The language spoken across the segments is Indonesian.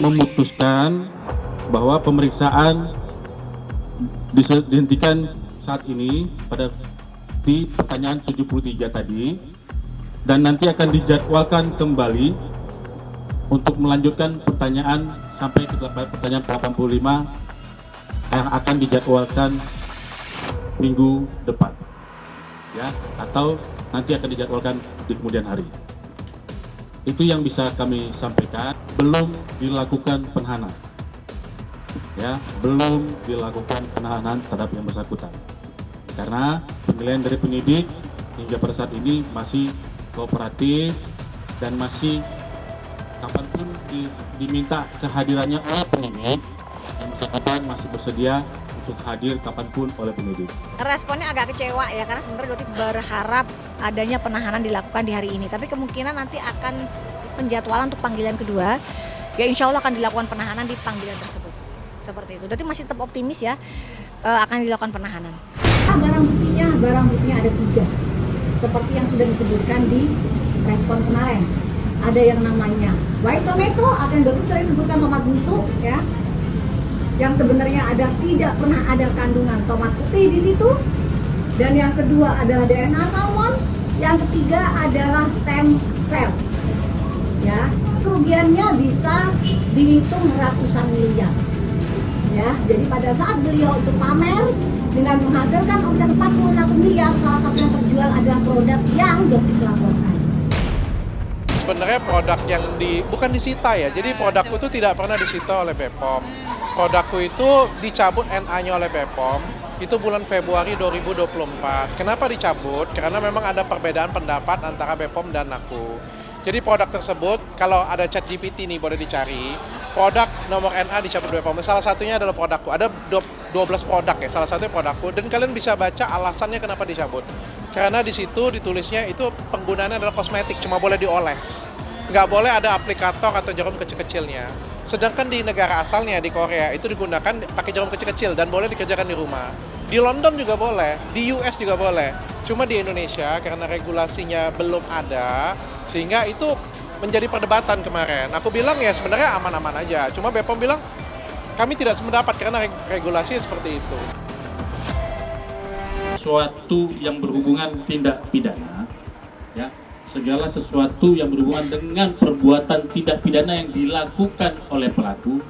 memutuskan bahwa pemeriksaan dihentikan saat ini di pertanyaan 73 tadi, dan nanti akan dijadwalkan kembali untuk melanjutkan pertanyaan sampai ke pertanyaan 85 yang akan dijadwalkan minggu depan, ya, atau nanti akan dijadwalkan di kemudian hari. Itu yang bisa kami sampaikan. Belum dilakukan penahanan, ya, belum dilakukan penahanan terhadap yang bersangkutan, karena penilaian dari penyidik hingga pada saat ini masih kooperatif dan masih kapanpun diminta kehadirannya oleh penyidik, yang bersangkutan masih bersedia untuk hadir kapanpun oleh penyidik. Responnya agak kecewa ya, karena sebenarnya Dotif berharap adanya penahanan dilakukan di hari ini, tapi kemungkinan nanti akan penjadwalan untuk panggilan kedua, ya insya Allah akan dilakukan penahanan di panggilan tersebut. Seperti itu, Dotif masih tetap optimis ya akan dilakukan penahanan. Barang buktinya ada 3, seperti yang sudah disebutkan di respon kemarin. Ada yang namanya white tomato atau yang Dotif sering sebutkan tomat busuk, ya, yang sebenarnya tidak pernah ada kandungan tomat putih di situ. Dan yang kedua adalah DNA salmon, yang ketiga adalah stem cell. Ya, kerugiannya bisa dihitung ratusan miliar. Ya, jadi pada saat beliau untuk pamer dengan menghasilkan omset 41 miliar, salah satu yang terjual adalah produk yang Dotif laporkan. Sebenarnya produk yang bukan disita ya, jadi produkku itu tidak pernah disita oleh BPOM. Produkku itu dicabut NA-nya oleh BPOM, itu bulan Februari 2024. Kenapa dicabut? Karena memang ada perbedaan pendapat antara BPOM dan aku. Jadi produk tersebut, kalau ada ChatGPT nih boleh dicari, produk nomor NA dicabut BPOM. Salah satunya adalah produkku, ada 12 produk ya, salah satunya produkku. Dan kalian bisa baca alasannya kenapa dicabut. Karena di situ ditulisnya itu penggunaannya adalah kosmetik, cuma boleh dioles. Nggak boleh ada aplikator atau jarum kecil-kecilnya. Sedangkan di negara asalnya, di Korea, itu digunakan pakai jarum kecil-kecil dan boleh dikerjakan di rumah. Di London juga boleh, di US juga boleh. Cuma di Indonesia karena regulasinya belum ada, sehingga itu menjadi perdebatan kemarin. Aku bilang ya sebenarnya aman-aman aja. Cuma BPOM bilang kami tidak sependapat karena regulasi seperti itu. Sesuatu yang berhubungan tindak pidana, ya, segala sesuatu yang berhubungan dengan perbuatan tindak pidana yang dilakukan oleh pelaku,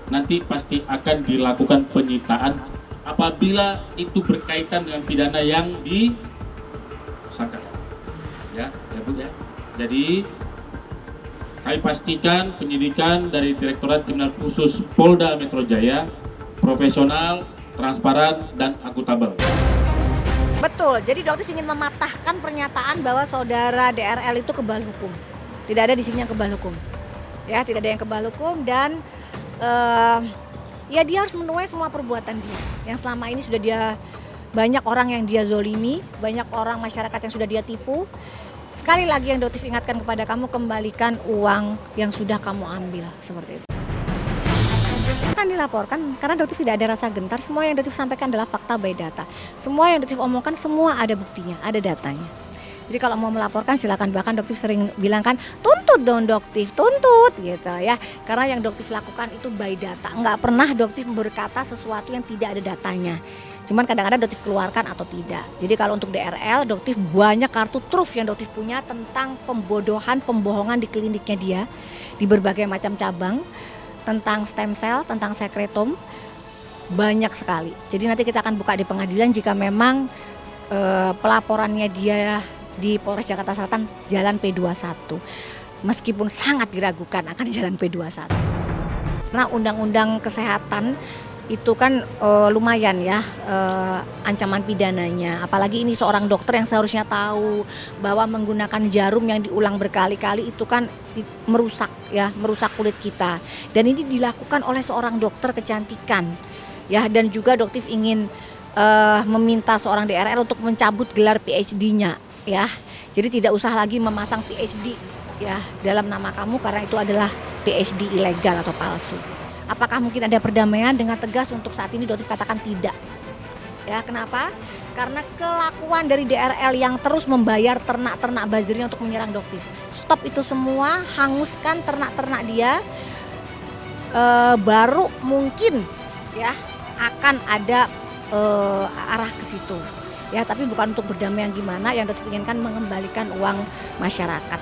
nanti pasti akan dilakukan penyitaan apabila itu berkaitan dengan pidana yang disangkakan, ya Bu ya. Jadi kami pastikan penyidikan dari Direktorat Kriminal Khusus Polda Metro Jaya profesional, transparan, dan akuntabel. Betul, jadi Dotif ingin mematahkan pernyataan bahwa saudara DRL itu kebal hukum. Tidak ada di sini yang kebal hukum. Ya, tidak ada yang kebal hukum dan ya dia harus menuai semua perbuatan dia. Yang selama ini sudah banyak orang yang dia zolimi, banyak orang masyarakat yang sudah dia tipu. Sekali lagi yang Dotif ingatkan kepada kamu, kembalikan uang yang sudah kamu ambil, seperti itu. Akan dilaporkan karena Dotif tidak ada rasa gentar. Semua yang Dotif sampaikan adalah fakta by data. Semua yang Dotif omongkan semua ada buktinya, ada datanya. Jadi kalau mau melaporkan silakan, bahkan Dotif sering bilang kan, tuntut dong Dotif, tuntut gitu ya. Karena yang Dotif lakukan itu by data. Enggak pernah Dotif berkata sesuatu yang tidak ada datanya. Cuman kadang-kadang Dotif keluarkan atau tidak. Jadi kalau untuk DRL, Dotif banyak kartu truf yang Dotif punya tentang pembodohan, pembohongan di kliniknya dia di berbagai macam cabang. Tentang stem cell, tentang sekretom, banyak sekali. Jadi nanti kita akan buka di pengadilan jika memang pelaporannya dia di Polres Jakarta Selatan Jalan P21. Meskipun sangat diragukan akan Jalan P21. Karena undang-undang kesehatan itu kan lumayan ya ancaman pidananya. Apalagi ini seorang dokter yang seharusnya tahu bahwa menggunakan jarum yang diulang berkali-kali itu kan merusak kulit kita. Dan ini dilakukan oleh seorang dokter kecantikan. Ya, dan juga Dotif ingin meminta seorang DRL untuk mencabut gelar PhD-nya ya. Jadi tidak usah lagi memasang PhD ya dalam nama kamu karena itu adalah PhD ilegal atau palsu. Apakah mungkin ada perdamaian? Dengan tegas untuk saat ini Dotif katakan tidak. Ya, kenapa? Karena kelakuan dari DRL yang terus membayar ternak-ternak buzzernya untuk menyerang Dotif. Stop itu semua, hanguskan ternak-ternak dia. baru mungkin ya akan ada arah ke situ. Ya, tapi bukan untuk berdamai yang gimana, yang Dotif inginkan mengembalikan uang masyarakat.